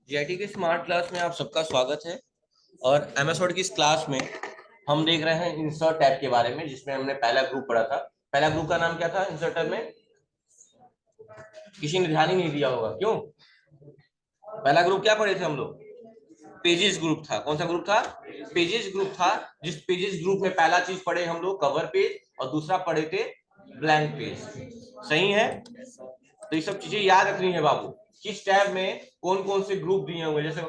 GIT के smart class में आप सबका स्वागत है। और एमएस वर्ड की इस क्लास में हम देख रहे हैं इंसर्ट टैब के बारे में, जिसमें हमने पहला ग्रुप पढ़ा था। पहला ग्रुप का नाम क्या था इंसर्ट टैब में? किसी ने ध्यान ही नहीं दिया होगा, क्यों? पहला ग्रुप क्या पढ़े थे हम लोग? पेजेस ग्रुप था। कौन सा ग्रुप था? पेजेस ग्रुप था। जिस पेजेस ग्रुप में पहला चीज पढ़े हम लोग कवर पेज, और दूसरा पढ़े थे ब्लैंक पेज। सही है? तो ये सब चीजें याद रखनी है बाबू। किस टैब में कौन कौन से ग्रुप दिए होंगे, जैसे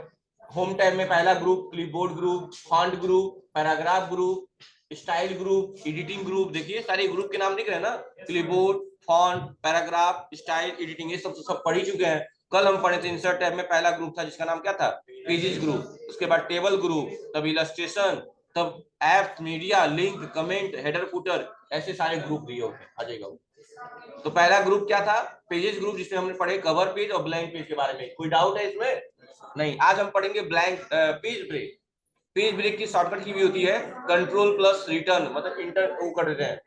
होम टैब में पहला group clipboard group, font group, paragraph group, style group, editing group. देखिए सारे ग्रुप के नाम दिख रहे हैं ना, clipboard, font, paragraph, style, editing, ये सब पढ़ ही चुके हैं। कल हम पढ़े थे इंसर्ट टैब में पहला ग्रुप था जिसका नाम क्या था? Pages group. उसके बाद टेबल ग्रुप, तब इलस्ट्रेशन, तब app, media, link, comment, header, footer, ऐसे सारे ग्रुप दिए होते हैं। आ जाएगा। तो पहला ग्रुप क्या था? पेजेस ग्रुप, जिसमें हमने पढ़े कवर पेज और ब्लैंक पेज के बारे में। कोई डाउट है इसमें? नहीं। आज हम पढ़ेंगे blank page break. Page break की शॉर्टकट की भी होती है कंट्रोल प्लस रिटर्न, मतलब इंटर वो कर देते हैं।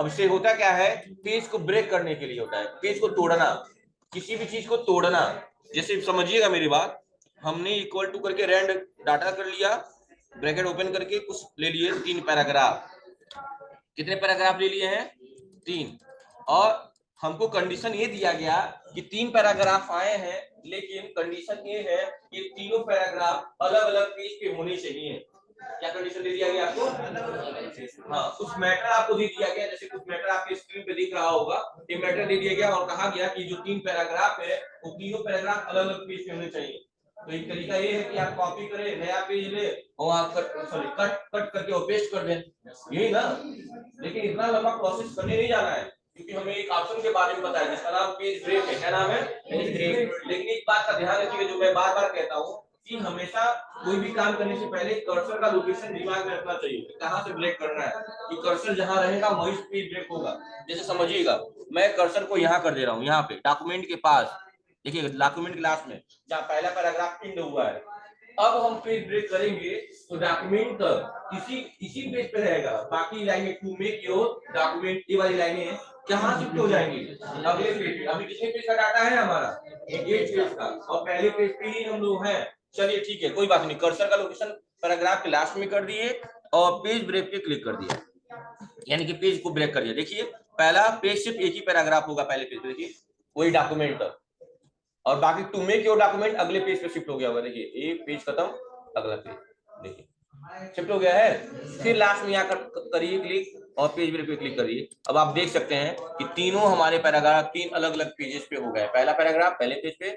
अब इससे होता क्या है, पेज को ब्रेक करने के लिए होता है, पेज को तोड़ना, किसी भी चीज को तोड़ना। जैसे समझिएगा मेरी बात, हमने इक्वल टू करके रैंड डाटा कर लिया, ब्रैकेट ओपन करके कुछ ले लिए 3 पैराग्राफ। कितने पैराग्राफ ले लिए हैं? 3। और हमको कंडीशन ये दिया गया कि 3 पैराग्राफ आए हैं, लेकिन कंडीशन ये है कि तीनों पैराग्राफ अलग अलग पेज पे होने चाहिए। क्या कंडीशन दे दिया गया आपको? हाँ, कुछ मैटर आपको दे दिया गया। जैसे कुछ मैटर आपके स्क्रीन पे दिख रहा होगा, ये मैटर दे दिया गया और कहा गया कि जो 3 पैराग्राफ है वो तीनों पैराग्राफ अलग अलग पेज पे होने चाहिए। तो एक तरीका ये है कि आप कॉपी करें, नया पेज ले और आप कट कट करके और पेस्ट कर दें, यही ना। लेकिन इतना लंबा प्रोसेस करने नहीं जाना है, क्योंकि हमें एक ऑप्शन के बारे में पता है जिसका नाम पेज ब्रेक है। क्या नाम है? Page break. लेकिन एक बात का ध्यान रखिए, जो मैं बार बार कहता हूँ कि हमेशा कोई भी काम करने से पहले कर्सर का लोकेशन दिमाग में रखना चाहिए, कहां से ब्रेक करना है। कि कर्सर जहां रहेगा वहीं पेज ब्रेक होगा। जैसे समझिएगा, मैं कर्सर को यहाँ कर दे रहा हूँ, यहाँ पे डॉक्यूमेंट के पास। देखिए डॉक्यूमेंट क्लास में जहाँ पहला पैराग्राफ पिन हुआ है, अब हम पेज ब्रेक करेंगे तो डॉक्यूमेंट इसी इसी पेज पे रहेगा। बाकी लाइनें टू मेक योर डॉक्यूमेंट, ये वाली लाइनें कहाँ शिफ्ट हो जाएंगी? अगले पेज पे। अभी कितने पेज का डाटा है हमारा? 1 पेज का, और पहले पेज पे ही हम लोग हैं। चलिए ठीक है, कोई बात नहीं। कर्सर का लोकेशन पैराग्राफ के लास्ट में कर दिए और पेज ब्रेक पे क्लिक कर दिया, यानी कि पेज को ब्रेक कर दिया। देखिए पहला पेज सिर्फ एक ही पैराग्राफ होगा पहले पेज पे, देखिए वही डॉक्यूमेंट, और बाकी टू मेक योर डॉक्यूमेंट अगले पेज पे शिफ्ट हो गया होगा। देखिए एक पेज खत्म, अगला पेज देखिए शिफ्ट हो गया है। फिर लास्ट में आकर करिए क्लिक और पेज ब्रेक पे क्लिक करिए। अब आप देख सकते हैं कि तीनों हमारे पैराग्राफ 3 अलग अलग पेजेस पे हो गए। पहला पैराग्राफ पहले पेज पे,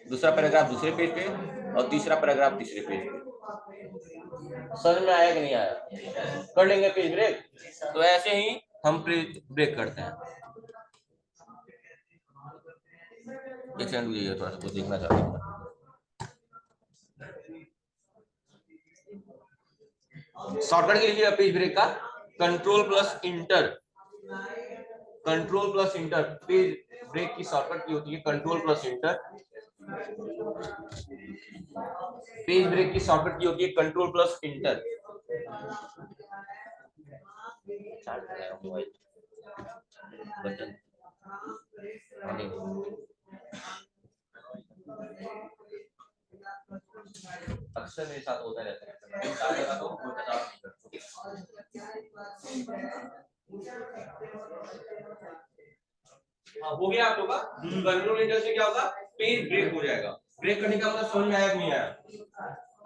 दूसरा पैराग्राफ दूसरे पेज पे, और तीसरा पैराग्राफ तीसरे पेज पे। समझ में आया कि नहीं आया? कर लेंगे पेज ब्रेक। तो ऐसे ही हम पेज ब्रेक करते हैं। एक सेकंड लीजिए, थोड़ा सा कुछ देखना चाहता हूँ। शॉर्टकट के लिए पेज ब्रेक का control plus enter, control plus enter. Page break की शॉर्टकट की होती है control plus enter. Page break की शॉर्टकट की होती है कंट्रोल प्लस इंटर। बटन अक्सर मेरे साथ होता रहता है, तो हाँ हो गया आप लोग का। कंट्रोल इंटर से क्या होगा, पेज ब्रेक हो जाएगा। ब्रेक करने का मतलब समझ में आया नहीं आया?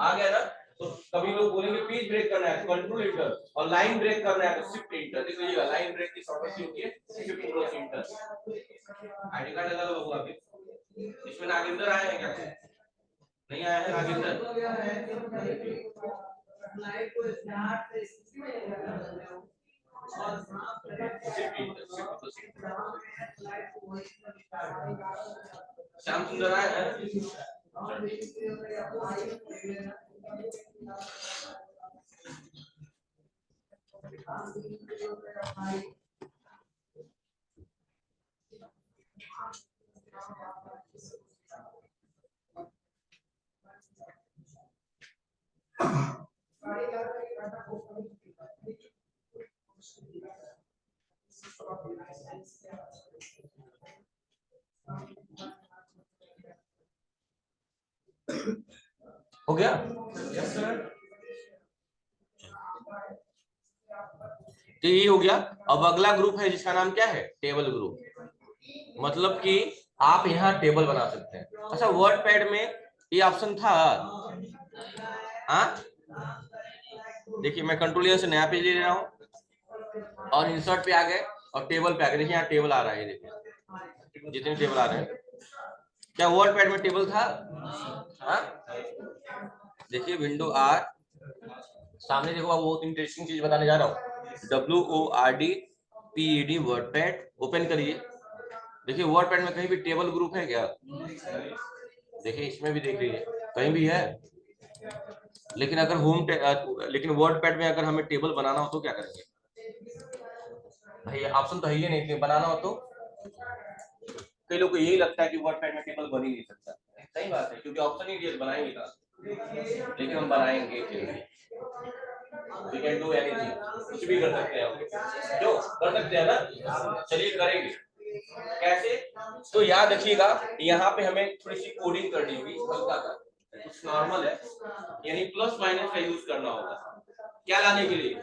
आ गया ना? तो कभी लोग बोलेंगे पेज ब्रेक करना है कंट्रोल इंटर, और लाइन ब्रेक करना है तो शिफ्ट इंटर। देख लीजिएगा लाइन ब्रेक की शॉर्टकट की होती है shift plus inter. ID card लगा लो बाबू आपके। इसमें नागेंद्र आए हैं क्या? नहीं आया है नागेंद्र? श्याम सुंदर आए हैं? हो गया? तो ये हो गया। अब अगला ग्रुप है जिसका नाम क्या है? Table group. मतलब कि आप यहाँ टेबल बना सकते हैं। अच्छा, वर्ड पैड में ये ऑप्शन था। हाँ, देखिए मैं कंट्रोल से नया पेज ले रहा हूँ और इंसर्ट पे आ गए और टेबल पे आ गए। देखिए यहाँ टेबल आ रहा है, देखिए जितने टेबल आ रहे हैं। क्या वर्ड पैड में टेबल था? हाँ, देखिए विंडो आर, सामने देखो, अब बहुत इंटरेस्टिंग चीज बताने जा रहा हूँ। WORD वर्ड पैड ओपन करिए। देखिए वर्ड पैड में कहीं भी टेबल ग्रुप है क्या? देखिए इसमें भी देख लीजिए, कहीं भी है। लेकिन अगर लेकिन वर्ड पैड में अगर हमें टेबल बनाना हो तो क्या करेंगे भाई? ऑप्शन तो है ही नहीं, बनाना हो तो। कई लोग को यही लगता है कि वर्ड पैड में टेबल बन ही नहीं सकता। सही बात है, क्योंकि ऑप्शन ही दिया, बनाएंगे कहाँ? लेकिन हम बनाएंगे फिर भी। We can do anything, कुछ भी कर सकते हैं हम, जो कर सकते हैं ना। चलिए करेंगे कैसे? तो याद रखिएगा, यहाँ पे हमें थोड़ी सी कोडिंग करनी होगी, हल्का सा, कुछ नॉर्मल है, यानी प्लस माइनस का यूज करना होगा। क्या लाने के लिए?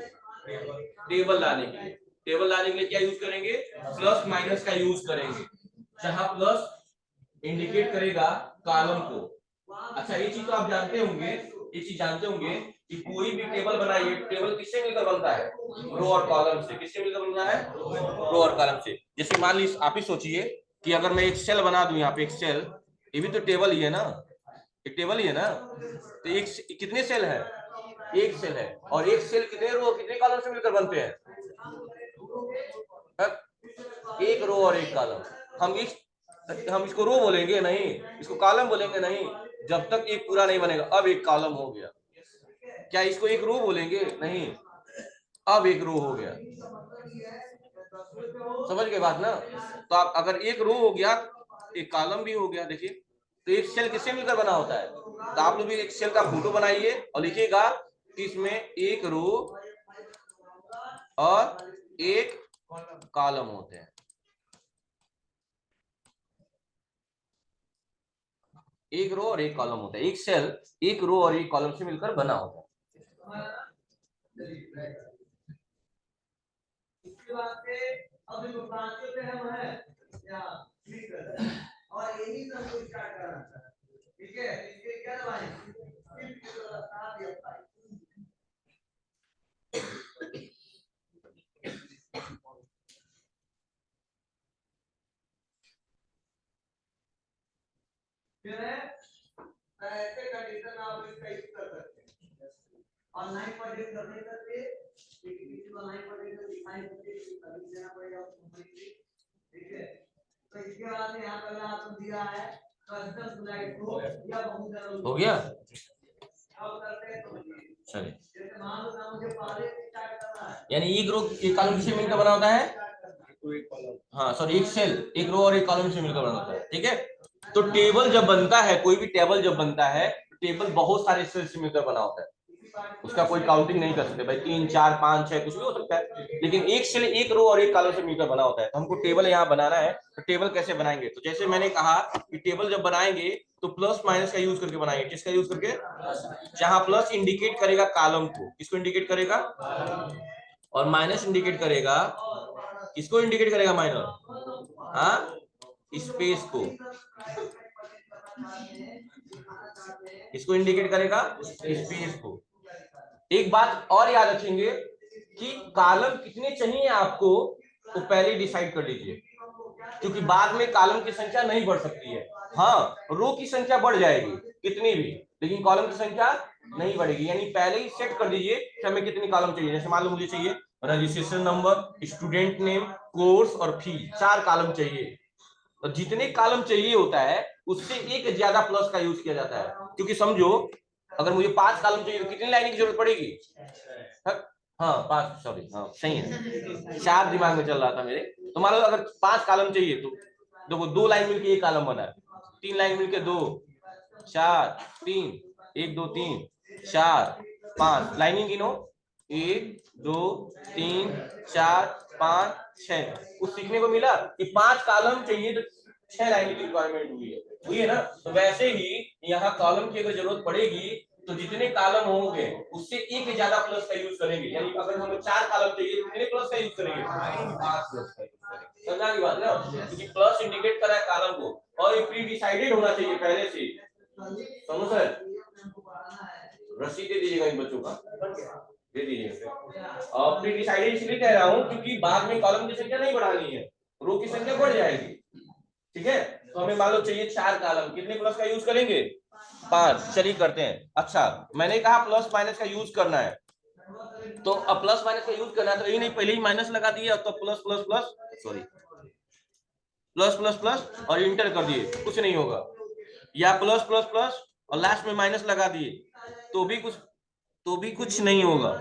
टेबल लाने के लिए। टेबल लाने के लिए क्या यूज करेंगे? प्लस माइनस का यूज करेंगे, जहां प्लस इंडिकेट करेगा कॉलम को। अच्छा, ये चीज तो आप जानते होंगे, ये चीज जानते होंगे कि कोई भी टेबल बनाइए, टेबल किससे मिलकर बनता है? रो और कॉलम से। किससे मिलकर बनता है? रो और कॉलम से। जैसे मान लीजिए, आप ही सोचिए कि अगर मैं एक सेल बना दूं, यहाँ पे एक सेल, ये भी तो टेबल ही है ना, एक टेबल ही है ना। तो एक कितने सेल है? एक सेल है। और एक सेल कितने रो कितने कॉलम से मिलकर बनते हैं? एक रो और एक कॉलम। हम इसको रो बोलेंगे नहीं, इसको कॉलम बोलेंगे नहीं, जब तक एक पूरा नहीं बनेगा। अब एक कॉलम हो गया, क्या इसको एक रो बोलेंगे? नहीं, अब एक रो हो गया। समझ गए बात ना? तो आप अगर एक रो हो गया, एक कॉलम भी हो गया। देखिए, तो एक सेल किससे मिलकर बना होता है? तो आप लोग भी एक सेल का फोटो बनाइए और लिखिएगा कि इसमें एक रो और एक कॉलम होते हैं। एक रो और एक कॉलम होता है। एक सेल एक रो और एक कॉलम से मिलकर बना होता है। इसके बाद से अब जो ब्रांचों पे हम है या और यही सब कुछ स्टार्ट करना है। ठीक है, इसके क्या दबाएं? फिर है ऐसे कंडीशन आप इसका यूज कर सकते हैं। ऑनलाइन पढ़ाई करने करके लेकिन ऑनलाइन पढ़ाई का दिखाई करके कभी देना पड़ेगा कंपनी। ठीक है, तो इसके बाद यहाँ पर आपको दिया है कस्टम स्लाइड को या बहुत जरूरी हो गया। अब करते हैं तो चलिए, जैसे मान लो ना मुझे पहले स्टार्ट करना है, यानी एक रो एक कॉलम से मिलकर बना होता है। हाँ सॉरी, एक सेल एक रो और एक कॉलम से मिलकर बना होता है। ठीक है, तो टेबल जब बनता है, कोई भी टेबल जब बनता है, टेबल बहुत सारे सेल से मिलकर बना होता है। उसका कोई काउंटिंग नहीं कर सकते भाई, 3 4 5 6 कुछ भी हो सकता है, लेकिन एक सेल एक रो और एक कॉलम से मिलकर बना होता है। तो हमको टेबल यहाँ बनाना है, तो टेबल कैसे बनाएंगे? तो जैसे मैंने कहा कि टेबल जब बनाएंगे तो प्लस माइनस का यूज करके बनाएंगे। किसका यूज करके? जहां प्लस इंडिकेट करेगा कॉलम को, किसको इंडिकेट करेगा? और माइनस इंडिकेट करेगा, किसको इंडिकेट करेगा? माइनस, हाँ, स्पेस को। किसको इंडिकेट करेगा? स्पेस को। एक बात और याद रखेंगे कि कॉलम कितने चाहिए आपको, तो पहले डिसाइड कर लीजिए, क्योंकि बाद में कॉलम की संख्या नहीं बढ़ सकती है। हाँ, रो की संख्या बढ़ जाएगी कितनी भी, लेकिन कॉलम की संख्या नहीं बढ़ेगी। यानी पहले ही सेट कर दीजिए कि हमें कितनी कॉलम चाहिए। जैसे मान लो मुझे चाहिए registration number, student name, course और फी, 4 कॉलम चाहिए। तो जितने कॉलम चाहिए होता है उससे एक ज्यादा प्लस का यूज किया जाता है, क्योंकि समझो अगर मुझे 5 कॉलम चाहिए तो कितनी लाइनिंग की जरूरत पड़ेगी? हाँ 5, सॉरी, हाँ सही है, 4 दिमाग में चल रहा था मेरे। तो मान लो अगर 5 कॉलम चाहिए तो देखो 2 लाइन मिलकर एक कॉलम बना है, 3 लाइन मिलकर 2, 4, 3, 1 2 3 4 5 लाइनिंग गिनो, 1 2 3 4 5 6। कुछ सीखने को मिला कि 5 कॉलम चाहिए तो 6 लाइन की रिक्वायरमेंट हुई है ना। तो वैसे ही यहाँ कॉलम की अगर जरूरत पड़ेगी तो जितने कॉलम होंगे उससे एक ज्यादा प्लस का यूज करेंगे, यानी अगर हमें 4 कॉलम चाहिए तो कितने प्लस का यूज करेंगे, 5 प्लस का यूज करेंगे। समझा की बात ना, क्योंकि प्लस इंडिकेट कर रहा है कॉलम को और ये प्री डिसाइडेड होना चाहिए पहले से। समझो सर, रसीद दे दीजिएगा इन बच्चों का, दे दीजिएगा। और प्री डिसाइडेड इसलिए कह रहा हूँ क्योंकि बाद में कॉलम की संख्या नहीं बढ़ानी है, रो की संख्या बढ़ जाएगी। ठीक है, तो हमें मान लो चाहिए 4 कॉलम, कितने प्लस का यूज करेंगे, 5। चलिए करते हैं। अच्छा मैंने कहा प्लस माइनस का यूज करना है, तो अब प्लस माइनस का यूज करना है तो ये नहीं पहले ही माइनस लगा दिया तो plus plus plus sorry plus plus plus और इंटर कर दिए, कुछ नहीं होगा। या प्लस प्लस प्लस और लास्ट में माइनस लगा दिए तो भी कुछ नहीं होगा,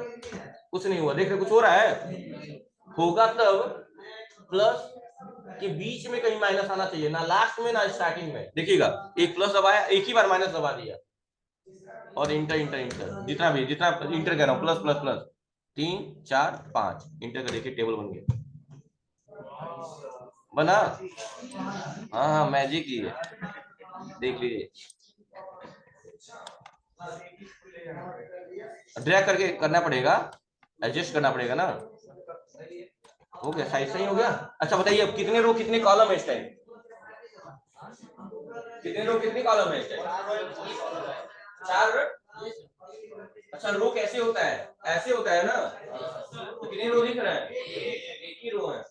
कुछ नहीं हुआ। देख रहे कुछ हो रहा है, होगा तब प्लस के बीच में कहीं माइनस आना चाहिए, ना लास्ट में ना स्टार्टिंग में। देखिएगा एक प्लस दबाया, एक ही बार माइनस दबा दिया और इंटर इंटर इंटर, जितना इंटर कर रहा हूं, प्लस प्लस प्लस 3 4 5 इंटर कर, देखिए टेबल बन गया, बना। हाँ हाँ मैजिक ही है, देख लीजिए। ड्रैग करके करना पड़ेगा, एडजस्ट करना पड़ेगा ना। हो गया, साइज सही हो गया। अच्छा बताइए अब कितने रो कितने कॉलम है इस टाइम, कितने रो कितने कॉलम है इस टाइम, 4। अच्छा रो कैसे होता है, ऐसे होता है ना, तो कितने रो दिख रहा है, एक ही रो है,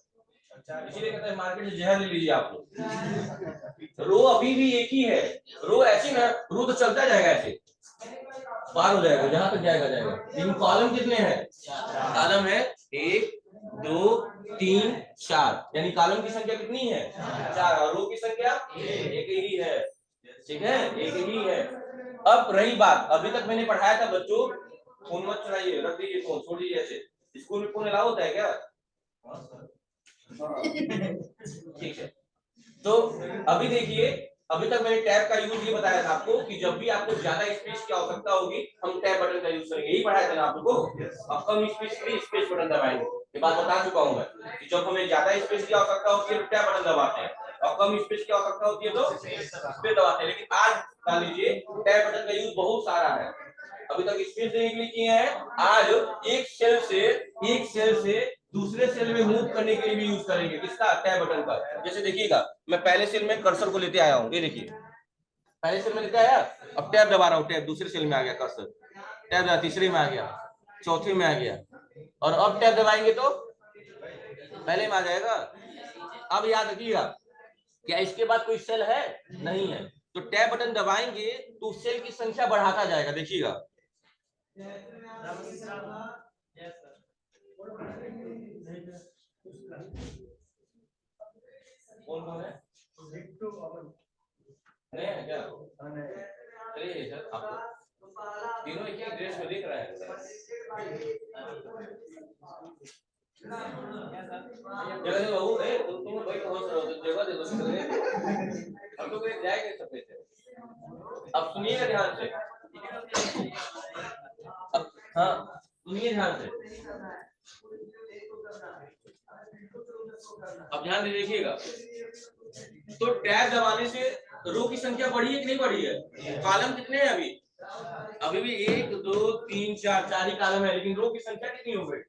इसीलिए कहते हैं मार्केट से जहर ले लीजिए आप लोग। रो अभी भी एक ही है, रो ऐसी ना, रो तो चलता जाएगा ऐसे, पार हो जाएगा, जहां तक जाएगा जाएगा, लेकिन कॉलम कितने हैं, कॉलम है 1 2 3 4, यानी कॉलम की संख्या कितनी है, 4, और रो की संख्या एक ही है। ठीक है, एक ही है। अब रही बात, अभी तक मैंने पढ़ाया था बच्चों, फोन मत चलाइए, रख दीजिए फोन, छोड़ दीजिए ऐसे। स्कूल में फोन अलाउ होता है क्या, ठीक है। तो अभी देखिए, अभी तक मैंने टैब का यूज ये बताया था आपको कि जब भी आपको ज्यादा स्पेस की आवश्यकता होगी हम टैब बटन का यूज करेंगे, यही पढ़ाया था ना आपको। अब कम स्पेस के लिए स्पेस बटन दबाएंगे, ये बात बता चुका हूं मैं कि जब हमें ज्यादा स्पेस की आवश्यकता होती है तो टैब बटन दबाते हैं, और कम स्पेस की आवश्यकता होती है तो स्पेस दबाते हैं। लेकिन आज मान लीजिए टैब बटन का यूज बहुत सारा है, अभी तक स्पेस देने के लिए किए हैं, आज एक सेल से दूसरे सेल में मूव करने के लिए भी यूज करेंगे, किसका, टैब बटन का। जैसे देखिएगा मैं पहले सेल में कर्सर को लेते आया हूँ, ये देखिए पहले सेल में लेते आया, अब टैब दबा रहा हूँ, टैब दूसरे सेल में आ गया, कर्सर टैब तीसरे में आ गया, चौथे में आ गया, और अब टैब दबाएंगे तो पहले में आ जाएगा। अब याद रखिएगा क्या इसके बाद कोई सेल है, नहीं है, तो टैब बटन दबाएंगे तो सेल की संख्या बढ़ाता जाएगा, देखिएगा। कौन कौन है, नहीं है क्या, चलिए सर आप तीनों एक ही ड्रेस में दिख रहे हैं, जगह दे बाबू, तुम भाई पहुंच रहे हो तो जगह दे दो, हम लोग जाएंगे सफेद से। अब सुनिएगा ध्यान से, अब हाँ सुनिए ध्यान से, अब ध्यान से देखिएगा। तो टैब दबाने से रो की संख्या बढ़ी है कि नहीं बढ़ी है, कॉलम कितने हैं अभी, अभी भी 1 2 3 4 4 ही कॉलम है, लेकिन रो की संख्या कितनी हो गई,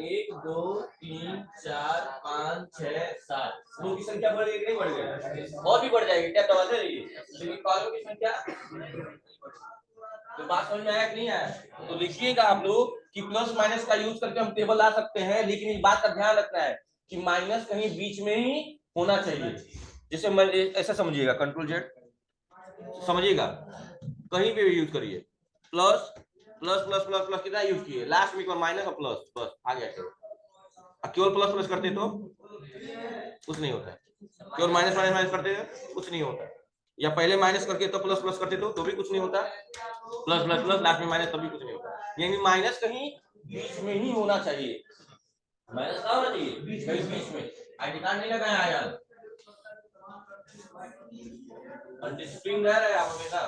1 2 3 4 5 6 7, रो की संख्या बढ़ गई कि नहीं बढ़ गई, और भी बढ़ जाएगी, टैब दबाते रहिए, लेकिन कॉलम की संख्या। तो बात समझ में आया कि नहीं आया, तो लिखिएगा आप लोग कि प्लस माइनस का यूज करके हम टेबल ला सकते हैं, लेकिन इस बात का ध्यान रखना है कि माइनस कहीं बीच में ही होना चाहिए। जैसे ऐसा समझिएगा, कंट्रोल जेड समझिएगा, कहीं भी यूज करिए, plus plus plus plus plus कितना यूज किए, लास्ट में माइनस और प्लस, बस आ गया केवल प्लस प्लस करते तो कुछ नहीं होता है, केवल माइनस माइनस माइनस करते कुछ नहीं होता, या पहले माइनस करके तो प्लस प्लस करते तो भी कुछ नहीं होता, प्लस प्लस प्लस लास्ट में माइनस तभी कुछ नहीं होता, यानी माइनस कहीं बीच में ही होना चाहिए, माइनस कहाँ होना चाहिए, बीच में। आईडी कार्ड नहीं लगाया यार, डिसिप्लिन रह रहे आप हमेशा।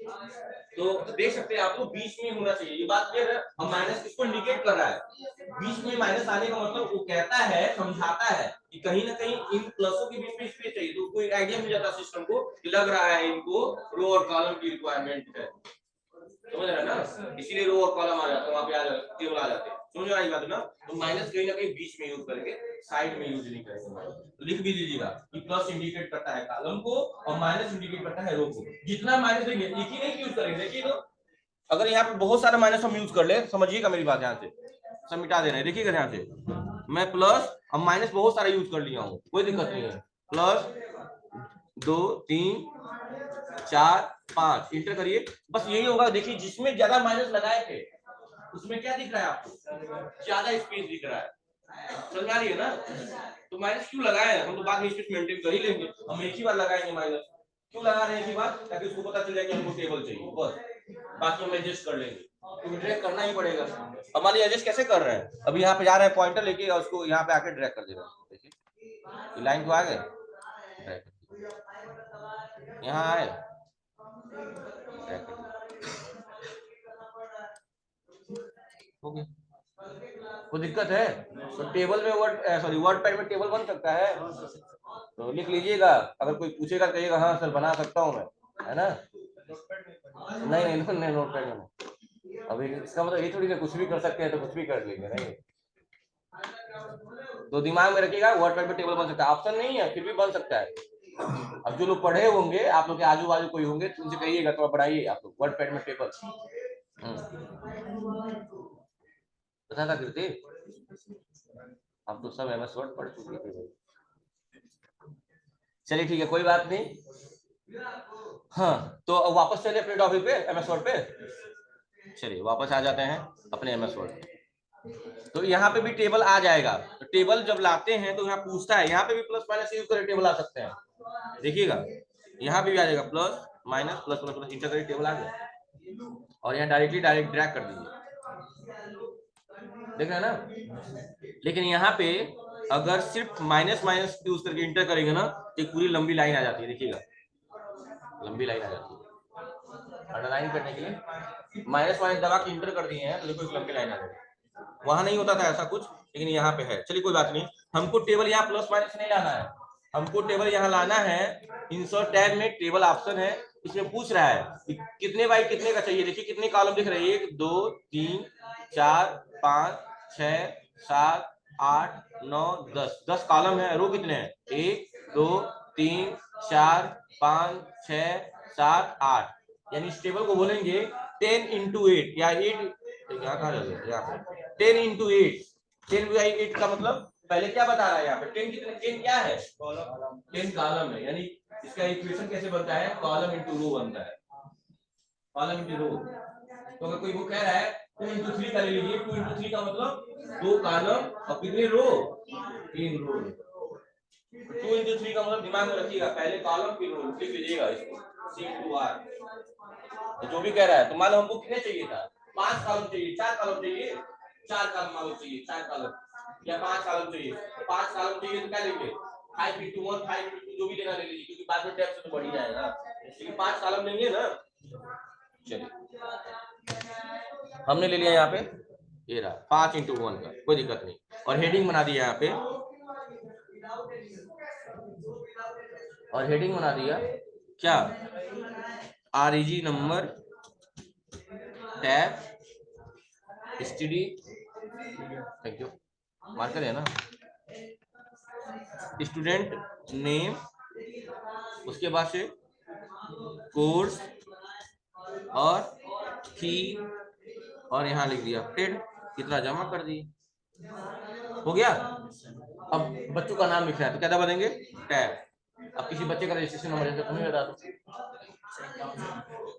तो देख सकते हैं आपको बीच में होना चाहिए, ये बात क्लियर है। अब माइनस किसको इंडिकेट कर रहा है, बीच में माइनस आने का मतलब वो कहता है, समझाता है कि कहीं ना कहीं इन प्लसों के बीच में स्पेस चाहिए, तो कोई आइडिया मिल जाता है सिस्टम को कि लग रहा है इनको रो और कॉलम की रिक्वायरमेंट है, समझ रहे हैं ना, इसीलिए रो और कॉलम आ जाता है, वहां पे आ जाते हैं, टेबल आ जाते हैं, समझ रहा है बात ना। तो माइनस कहीं ना कहीं बीच में यूज करेंगे, साइड में यूज नहीं करेंगे। तो लिख भी दीजिएगा कि प्लस इंडिकेट करता है कॉलम को और माइनस इंडिकेट करता है रो को। जितना माइनस देंगे एक ही नहीं यूज करेंगे, देखिए तो अगर यहाँ पे बहुत सारा माइनस हम यूज कर ले, समझिएगा मेरी बात, ध्यान से सब मिटा दे रहे हैं, देखिएगा ध्यान से। मैं प्लस अब माइनस बहुत सारा यूज कर लिया हूँ, कोई दिक्कत नहीं है। प्लस 2 3 4 5 इंटर करिए, बस यही होगा। देखिए जिसमें ज्यादा माइनस लगाए थे उसमें क्या दिख रहा है आपको, ज्यादा स्पेस दिख रहा है, समझ आ रही है ना। तो माइनस क्यों लगाए, हम तो बाद में स्पेस मेंटेन कर ही लेंगे, हम एक ही बार लगाएंगे माइनस। क्यों लगा रहे हैं एक ही बार, ताकि उसको पता चल जाए कि हमको टेबल चाहिए, बस बाकी हम एडजस्ट कर लेंगे, क्योंकि ड्रैग करना ही पड़ेगा। हमारे एडजस्ट कैसे कर रहे हैं, अभी यहाँ पे जा रहे हैं पॉइंटर लेके और उसको यहाँ पे आके ड्रैग कर दे रहे हैं, देखिए लाइन को आ गए, यहाँ आए, हो गया, कोई दिक्कत है। तो टेबल में वर्ड सॉरी वर्ड पैड में टेबल बन सकता है, तो लिख लीजिएगा, अगर कोई पूछेगा कहिएगा हाँ सर बना सकता हूँ मैं, है ना। नहीं नहीं नहीं नोट पैड में, अभी इसका मतलब ये थोड़ी ना कुछ भी कर सकते हैं तो कुछ भी कर लेंगे, नहीं। तो दिमाग में रखिएगा वर्ड पैड में टेबल बन सकता है, ऑप्शन नहीं है फिर भी बन सकता है। अब जो लोग पढ़े होंगे, आप लोग के आजू बाजू कोई होंगे तो उनसे कहिएगा थोड़ा बढ़ाइए आप लोग वर्ड पैड में टेबल। पता था कीर्ति, हम तो सब एमएस वर्ड पढ़ चुके थे। चलिए ठीक है, कोई बात नहीं। हाँ तो अब वापस चलिए अपने टॉपिक पे, एमएस वर्ड पे। चलिए वापस आ जाते हैं अपने एमएस वर्ड। तो यहाँ पे भी टेबल आ जाएगा, तो टेबल जब लाते हैं तो यहाँ पूछता है, यहाँ पे भी प्लस माइनस यूज करके टेबल आ सकते हैं, देखिएगा यहाँ पे भी आ जाएगा plus minus plus plus plus inter करके टेबल आ गया, और यहाँ डायरेक्ट ड्रैग कर दीजिए, देख रहे हैं ना। लेकिन यहाँ पे अगर सिर्फ माइनस माइनस यूज करके इंटर करेंगे ना तो एक पूरी लंबी लाइन आ जाती है, देखिएगा लंबी लाइन आ जाती है। अंडरलाइन करने के लिए माइनस माइनस दबा के इंटर कर दिए हैं तो देखो एक लंबी लाइन आ जाएगी, वहां नहीं होता था ऐसा कुछ, लेकिन यहाँ पे है। चलिए कोई बात नहीं, हमको टेबल यहाँ प्लस माइनस नहीं लाना है, हमको टेबल यहाँ लाना है। इंसर्ट टैब में टेबल ऑप्शन है, इसमें पूछ रहा है कि कितने बाई कितने का चाहिए, देखिए कितने कॉलम दिख रहे हैं, 1 2 3 4 5 6 7 8 9 10, 10 कॉलम है। रो कितने हैं, 1 2 3 4 5 6 7 8, यानी इस टेबल को बोलेंगे 10 into 8 या 8, यहाँ कहाँ लगे, यहाँ पे 10 into 8, 10 by 8 का मतलब पहले क्या बता रहा है यहाँ पे, 10 कितने, 10 क्या है, 10 कॉलम है, यानी इसका इक्वेशन कैसे बनता है, कॉलम इंटू रो बनता है, कॉलम इंटू रो। तो अगर कोई वो कह रहा है 2 into 3 का ले लीजिए, 2 into 3 का मतलब 2 कॉलम और कितने रो, 3 रो। 2 into 3 का मतलब दिमाग में रखिएगा, पहले कॉलम फिर रो, लिख लीजिएगा इसको C into R। तो जो भी कह रहा है, तो मान लो हमको कितने चाहिए था, 5 कॉलम चाहिए, 4 कॉलम चाहिए, 4 कॉलम मान लो चाहिए, 4 कॉलम या 5 कॉलम चाहिए, 5 कॉलम चाहिए तो क्या लेंगे 5 into 1 5 into जो भी लेना ले लीजिए, क्योंकि बाद में टैब से तो बढ़ ही जाएगा, लेकिन 5 कॉलम लेंगे ना। चलिए हमने ले लिया यहाँ पे, ये रहा 5 into 1 का, कोई दिक्कत नहीं, और हेडिंग बना दिया यहाँ पे, और हेडिंग बना दिया क्या, REG number tab study, thank you, marker है ना, स्टूडेंट नेम, उसके बाद से कोर्स और फी, और यहाँ लिख दिया पेड, कितना जमा कर दिए, हो गया। अब बच्चों का नाम लिखना है तो क्या दबा देंगे, टैब। अब किसी बच्चे का रजिस्ट्रेशन नंबर है तो तुम्हें बता दो,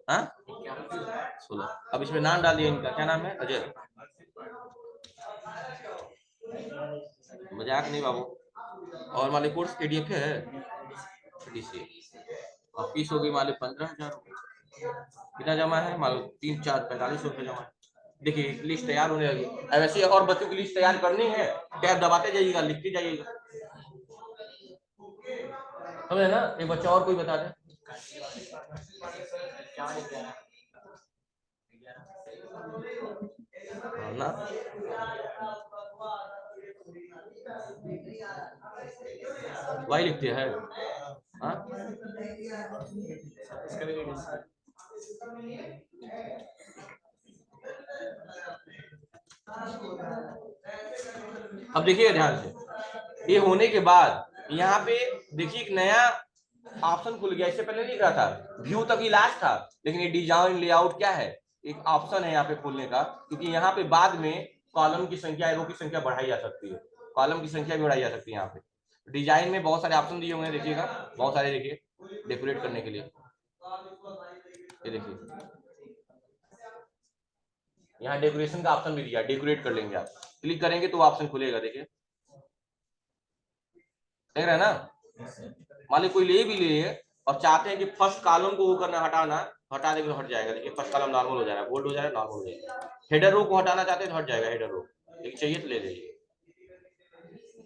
हाँ 16। अब इसमें नाम डाल दिया, इनका क्या नाम है, अजय, मजाक नहीं बाबू। और मान लो कोर्स PDF है, और फीस होगी मान लो 15,000, कितना जमा है, मान लो 3 4 45 रुपए जमा है। देखिए लिस्ट तैयार होने लगी, अब ऐसे और बच्चों की लिस्ट तैयार करनी है, टैब दबाते जाइएगा, लिखते जाइएगा, समझे ना। एक बच्चा और कोई बता दे, पढ़ना। वाई लिखते हैं। हाँ अब देखिए ध्यान से, ये होने के बाद यहाँ पे देखिए एक नया ऑप्शन खुल गया। इससे पहले नहीं दिख रहा था, व्यू तक ही लास्ट था, लेकिन ये डिजाइन लेआउट क्या है, एक ऑप्शन है यहाँ पे खोलने का, क्योंकि यहाँ पे बाद में कॉलम की संख्या, रो की संख्या बढ़ाई जा सकती है, कॉलम की संख्या भी बढ़ाई जा सकती है। यहाँ पे डिजाइन में बहुत सारे ऑप्शन दिए हुए हैं, देखिएगा बहुत सारे, देखिए डेकोरेट करने के लिए, ये देखिए यहाँ डेकोरेशन का ऑप्शन भी दिया, डेकोरेट कर लेंगे आप, क्लिक करेंगे तो ऑप्शन खुलेगा, देखिए देख रहे हैं ना। मान ली कोई ले भी ले और चाहते हैं कि फर्स्ट कॉलम को वो करना, हटाना, हटा देंगे तो हट जाएगा, देखिए फर्स्ट कॉलम नॉर्मल हो जाएगा, बोल्ड हो जाएगा, नॉर्मल हो जाएगा। हेडर रो को हटाना चाहते हैं तो हट जाएगा हेडर रो, लेकिन चाहिए तो ले लीजिए।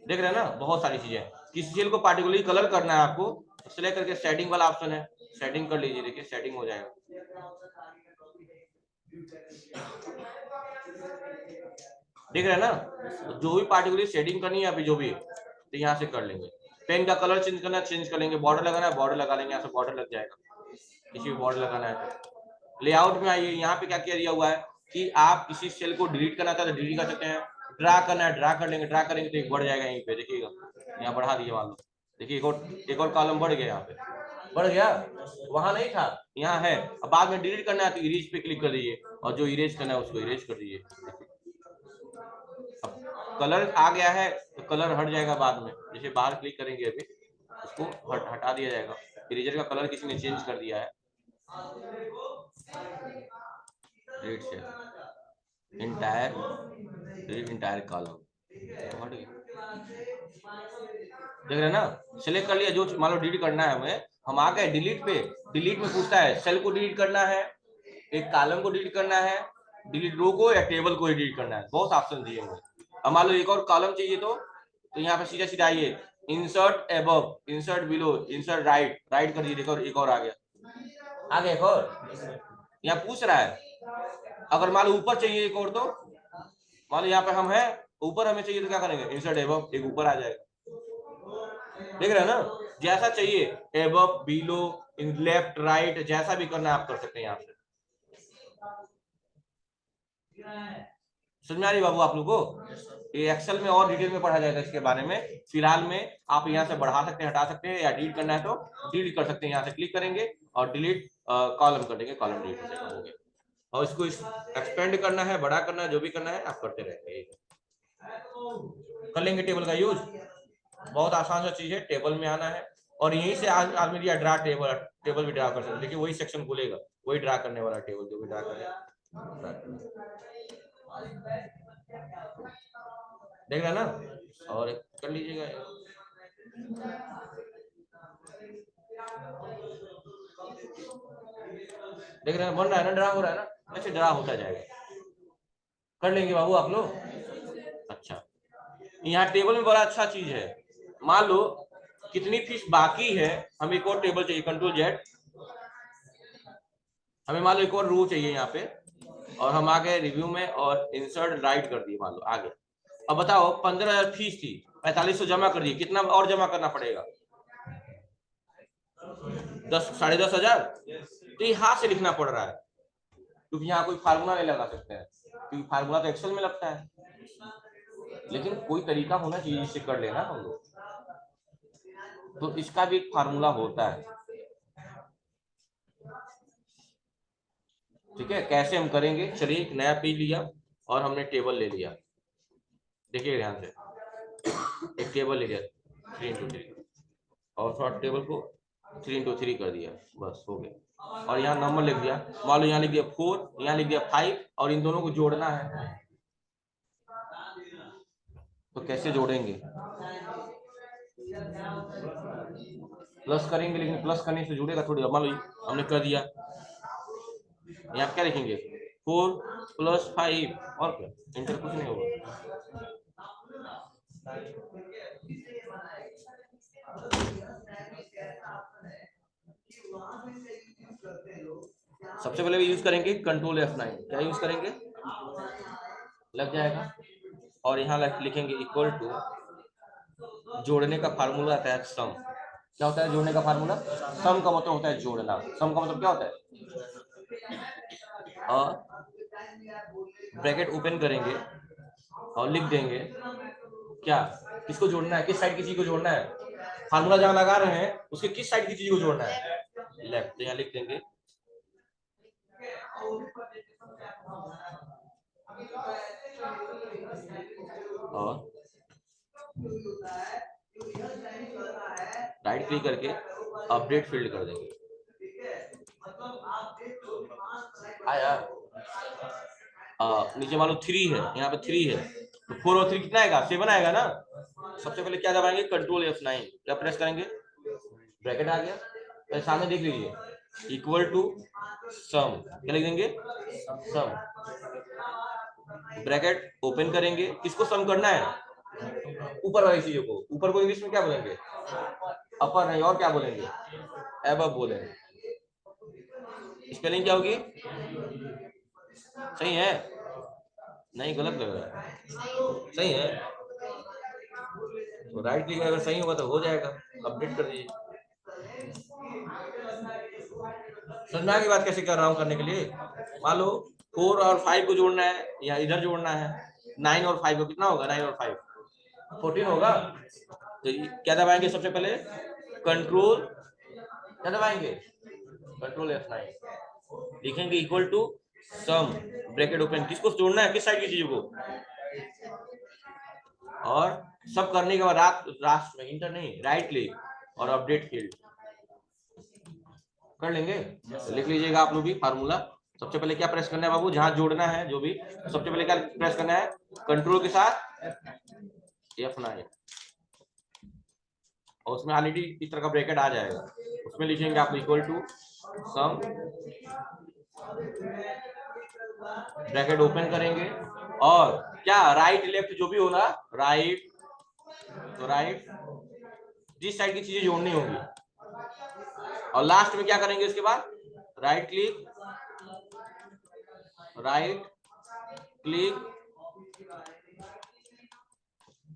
देख रहे हैं ना, बहुत सारी चीजें। किसी चीज को पार्टिकुलरली कलर करना है आपको, सिलेक्ट करके सेटिंग वाला ऑप्शन है, सेटिंग कर लीजिए, देखिए सेटिंग हो जाएगा। देख रहे हैं ना, जो भी पार्टिकुलरली सेटिंग करनी है अभी जो भी, तो यहाँ से कर लेंगे। पेन का कलर चेंज करना है, चेंज कर लेंगे, बॉर्डर लगाना है बॉर्डर लगा लेंगे, यहाँ से बॉर्डर लग जाएगा, किसी भी बॉर्डर लगाना है तो। लेआउट में आइए, यहाँ पे क्या किया दिया हुआ है कि आप किसी सेल को डिलीट करना चाहते हैं डिलीट कर सकते हैं, ड्रा करना है ड्रा कर लेंगे, ड्रा करेंगे तो एक बढ़ जाएगा यहीं पे, देखिएगा यहाँ बढ़ा दिए मान लो, देखिए एक और कॉलम बढ़ गया, यहाँ पे बढ़ गया, वहां नहीं था यहाँ है। अब बाद में डिलीट करना है तो इरेज पे क्लिक कर दीजिए, और जो इरेज करना है उसको इरेज कर दीजिए। कलर आ गया है तो कलर हट जाएगा बाद में, जैसे बाहर क्लिक करेंगे अभी उसको हटा दिया जाएगा, इरेजर का कलर किसी ने चेंज कर दिया है, रेड से इंटायर डिलीट इंटायर कॉलम, हट गया। देख रहे हैं ना, सिलेक्ट कर लिया, जो मान लो डिलीट करना है हमें, हम आ गए डिलीट पे, डिलीट में पूछता है सेल को डिलीट करना है, एक कॉलम को डिलीट करना है, डिलीट रो को या टेबल को डिलीट करना है, बहुत ऑप्शन दिए हुए। अब मान लो एक और कॉलम चाहिए तो यहाँ पे सीधा सीधा आइए, insert above, insert below, insert right, right कर दीजिए, एक और आ गया, आ गया एक और, यहाँ पूछ रहा है। अगर मान लो ऊपर चाहिए एक और, तो मान लो यहाँ पे हम हैं ऊपर, हमें चाहिए तो क्या करेंगे, इंसर्ट एबव, एक ऊपर आ जाएगा। देख रहे हैं ना, जैसा चाहिए above below in left right, जैसा भी करना आप कर सकते हैं यहाँ से। समझ में आ रही बाबू आप लोग को? ये एक्सेल में और डिटेल में पढ़ा जाएगा इसके बारे में, फिलहाल में आप यहाँ से बढ़ा सकते हैं, हटा सकते हैं, या डिलीट करना है तो डिलीट कर सकते हैं, यहाँ से क्लिक करेंगे और डिलीट कॉलम कर देंगे, कॉलम डिलीट हो जाएगा। और इसको एक्सपेंड करना है, बड़ा करना है, जो भी करना है आप करते रहेंगे, कर लेंगे। टेबल का यूज बहुत आसान सा चीज है, टेबल में आना है और यहीं से आदमी दिया ड्रा टेबल, टेबल भी ड्रा कर सकते हैं, देखिए वही सेक्शन खुलेगा, वही ड्रा करने वाला टेबल, जो भी ड्रा करें। देख रहे ना, और कर लीजिएगा। देख रहे हैं बन रहा है ना, ड्रा हो रहा है ना, ऐसे ड्रा होता जाएगा, कर लेंगे बाबू आप लोग। अच्छा, यहाँ टेबल में बड़ा अच्छा चीज है, मान लो कितनी फीस बाकी है, हम एक और टेबल चाहिए, कंट्रोल जेड, हमें मान लो एक और रो चाहिए यहाँ पे, और हम आ गए रिव्यू में और इंसर्ट राइट कर दिए, मान लो आ गया। अब बताओ 15,000 फीस थी, 4500 जमा कर दिए, कितना और जमा करना पड़ेगा, 10-10,500। तो ये हाथ से लिखना पड़ रहा है, क्योंकि यहाँ कोई फार्मूला नहीं लगा सकते हैं, क्योंकि फार्मूला तो एक्सेल में लगता है, लेकिन कोई तरीका होना चाहिए जिससे कर लेना हम लोग, तो इसका भी एक फार्मूला होता है। ठीक है, कैसे हम करेंगे, चलिए एक नया पेज लिया और हमने टेबल ले लिया, देखिए ध्यान से, एक टेबल ले लिया 3x3, और थोड़ा टेबल को 3x3 कर दिया, बस हो गया। और यहाँ नंबर लिख दिया, मान लो यहाँ लिख दिया 4, यहाँ लिख दिया 5, और इन दोनों को जोड़ना है, तो कैसे जोड़ेंगे, प्लस करेंगे, लेकिन प्लस करने से जुड़ेगा थोड़ी, मान लो हमने कर दिया, यहाँ क्या लिखेंगे 4 + 5, और क्या, इंटर कुछ नहीं होगा। सबसे पहले भी यूज करेंगे कंट्रोल F9, क्या यूज करेंगे, लग जाएगा। और यहाँ लिखेंगे इक्वल टू, जोड़ने का फार्मूला आता है सम। क्या होता है जोड़ने का फार्मूला? सम का मतलब होता है जोड़ना। सम का मतलब क्या होता है? और ब्रैकेट ओपन करेंगे और लिख देंगे क्या, किसको जोड़ना है, किस साइड की चीज को जोड़ना है। फार्मूला जहां लगा रहे हैं उसके किस साइड की चीज को जोड़ना है? लेफ्ट। तो यहाँ लिख देंगे और राइट क्लिक करके अपडेट फील्ड कर देंगे। आया? नीचे मान लो 3 है, यहाँ पे 3 है, तो 4 और 3 कितना आएगा? 7 आएगा ना। सबसे पहले क्या दबाएंगे? Control F9। क्या प्रेस करेंगे? ब्रैकेट आ गया। तो सामने देख लीजिए इक्वल टू सम। क्या लिख देंगे? सम। ब्रैकेट ओपन करेंगे, किसको सम करना है? ऊपर वाली चीजों को। ऊपर को इंग्लिश में क्या बोलेंगे? अपर नहीं, और क्या बोलेंगे? एबव बोलेंगे। स्पेलिंग क्या होगी? सही है? नहीं, गलत लग रहा है। सही है। तो राइट क्लिक अगर सही होगा तो हो जाएगा। अपडेट कर दीजिए। समझना की बात कैसे कर रहा हूँ करने के लिए? मान लो 4 और 5 को जोड़ना है या इधर जोड़ना है। 9 और 5 को कितना होगा? 9 और 5 14 होगा। तो क्या दबाएंगे सबसे पहले? कंट्रोल, क्या दबाएंगे? Control F9। लिखेंगे equal to sum, bracket open. किसको जोड़ना है? किस साइड की चीजों को? और सब करने के बाद रास्ट में इंटर नहीं, राइट क्लिक और अपडेट फील्ड कर लेंगे। तो लिख लीजिएगा आप लोग भी फार्मूला। सबसे पहले क्या प्रेस करना है बाबू, जहां जोड़ना है जो भी, सबसे पहले क्या प्रेस करना है? कंट्रोल के साथ F9। और उसमें ऑलरेडी इस तरह का ब्रैकेट आ जाएगा। उसमें लिखेंगे आप equal to sum, bracket open करेंगे और क्या, राइट लेफ्ट जो भी होगा, राइट, तो राइट जिस साइड की चीजें जोड़नी होंगी। और लास्ट में क्या करेंगे इसके बाद? राइट क्लिक, राइट क्लिक,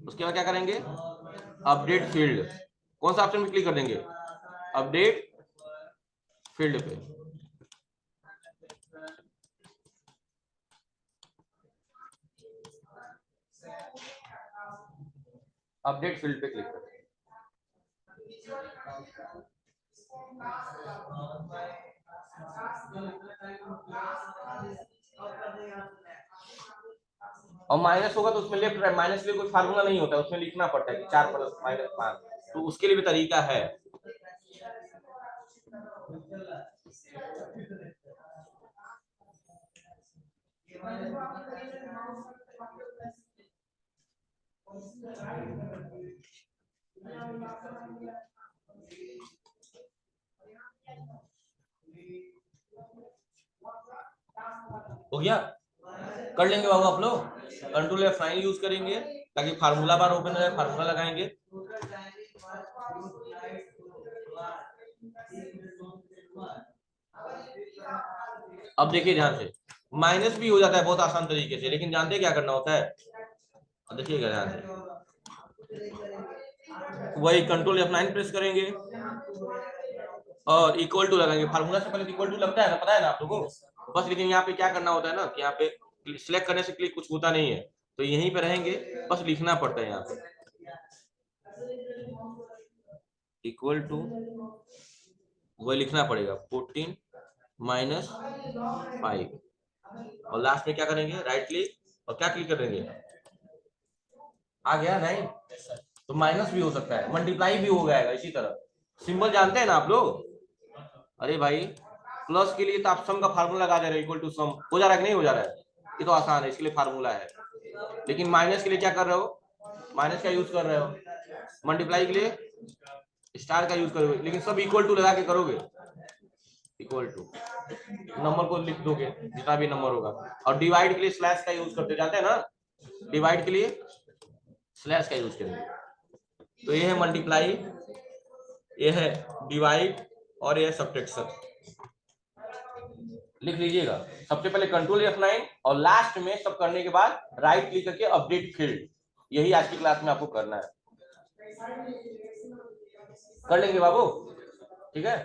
उसके बाद क्या करेंगे? Update field. कौन सा ऑप्शन में क्लिक कर देंगे? अपडेट फील्ड पे। अपडेट फील्ड पे क्लिक करें। और माइनस होगा तो उसमें लेफ्ट राइट, माइनस के लिए कोई फार्मूला नहीं होता है, उसमें लिखना पड़ता है कि 4 प्लस माइनस 5। तो उसके लिए भी तरीका है। हो गया? कर लेंगे बाबू आप लोग। कंट्रोल F9 यूज करेंगे ताकि फार्मूला बार ओपन हो जाए, फार्मूला लगाएंगे। अब देखिए ध्यान से, माइनस भी हो जाता है बहुत आसान तरीके से, लेकिन जानते हैं क्या करना होता है? देखिएगा ध्यान से, वही कंट्रोल F9 प्रेस करेंगे और इक्वल टू लगाएंगे। फार्मूला से पहले इक्वल टू लगता है ना, पता है ना आप लोगों को? बस लेकिन यहाँ पे क्या करना होता है ना कि यहाँ पे सिलेक्ट करने से क्लिक कुछ होता नहीं है, तो यहीं पे रहेंगे, बस लिखना पड़ता है यहाँ पे इक्वल टू, वही लिखना पड़ेगा 14 माइनस 5। और लास्ट में क्या करेंगे? राइट क्लिक और क्या क्लिक करेंगे? आ गया? नहीं तो माइनस भी हो सकता है, मल्टीप्लाई भी हो जाएगा इसी तरह। सिंबल जानते हैं ना आप लोग? अरे भाई, प्लस के लिए तो आप सम का फार्मूला लगा दे रहे हो, इक्वल टू सम। हो जा रहा है कि नहीं हो जा रहा है? ये तो आसान है, इसके लिए फार्मूला है। लेकिन माइनस के लिए क्या कर रहे हो? माइनस का यूज कर रहे हो। मल्टीप्लाई के लिए स्टार का यूज करोगे, लेकिन सब इक्वल टू लगा के करोगे। इक्वल टू नंबर को लिख दोगे जितना भी नंबर होगा। और डिवाइड के लिए स्लैश का यूज करते जाते हैं ना, डिवाइड के लिए स्लैश का यूज करेंगे। तो ये है मल्टीप्लाई, ये है डिवाइड और ये है सब्ट्रैक्शन। लिख लीजिएगा। सबसे पहले कंट्रोल F9 और लास्ट में सब करने के बाद राइट क्लिक करके अपडेट फील्ड, यही आज की क्लास में आपको करना है। कर लेंगे बाबू, ठीक है।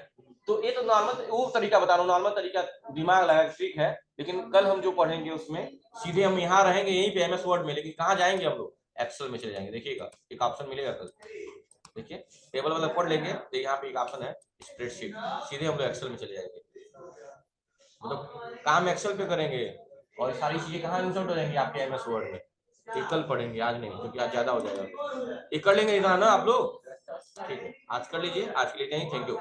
तो ये तो नॉर्मल वो तरीका बता रहा हूँ, नॉर्मल तरीका दिमाग लगा ठीक है, लेकिन कल हम जो पढ़ेंगे उसमें सीधे हम यहाँ रहेंगे यहीं पे MS वर्ड में, लेकिन कहाँ जाएंगे हम लोग, एक्सेल में चले जाएंगे। देखिएगा एक ऑप्शन मिलेगा कल, देखिए टेबल वाला पढ़ लेंगे तो यहाँ पे एक ऑप्शन है स्प्रेडशीट, सीधे हम लोग एक्सेल में चले जाएंगे, मतलब काम एक्सेल पे करेंगे और सारी चीजें कहाँ इंसर्ट हो जाएंगी आपके MS वर्ड में। ये कल पढ़ेंगे, आज नहीं, क्योंकि आज ज्यादा हो जाएगा। ये कर लेंगे इतना ना आप लोग, ठीक है आज कर लीजिए, आज के लिए थैंक यू।